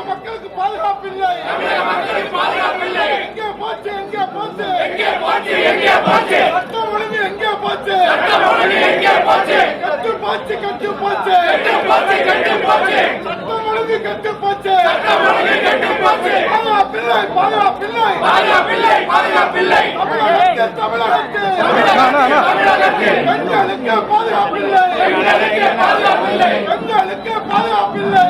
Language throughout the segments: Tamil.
மக்களுக்கு பாதுகாப்பில்லை. எங்கே போச்சு சட்டம் ஒழுங்கு எங்கே போச்சு? கட்டு போச்சு சட்டம் ஒழுங்கு கட்டு போச்சு. பாதுகாப்பில்லை தமிழகத்தில் பெண்களுக்கு பாதுகாப்பில்லை. மக்களுக்கு பாதுகாப்பில்லை.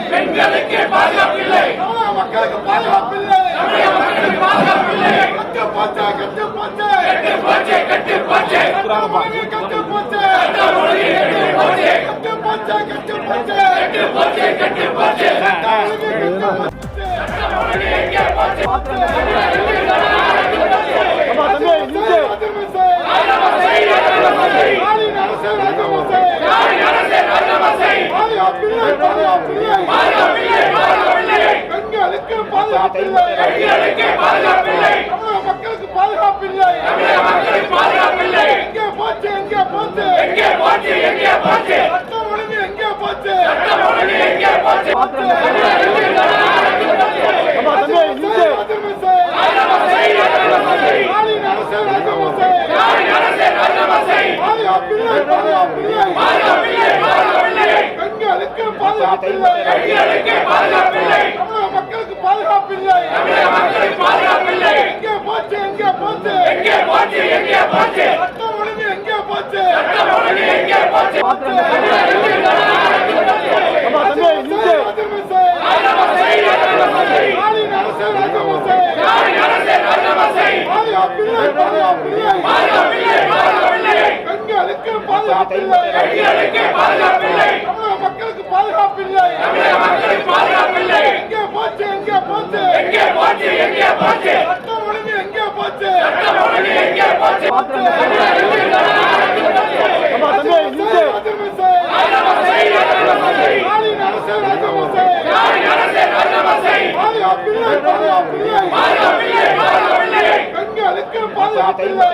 பெண்களுக்கு பாதுகாப்பில்லை. மக்களுக்கு பாதுகாப்பில்லை. எங்கே போச்சு சட்டம் ஒழுங்கு எங்கே போச்சு? பெண்களுக்கு பாதுகாப்பில்லை. மக்களுக்கு பாதுகாப்பில்லை. எங்கே போச்சு சட்டம் ஒழுங்கு எங்கே போச்சு? பெண்களுக்கு பாதுகாப்பில்லை. மக்களுக்கு பாதுகாப்பில்லை. எங்கே போச்சு சட்டம் ஒழுங்கு எங்கே போச்சு? பெண்களுக்கு பாதுகாப்பில்லை.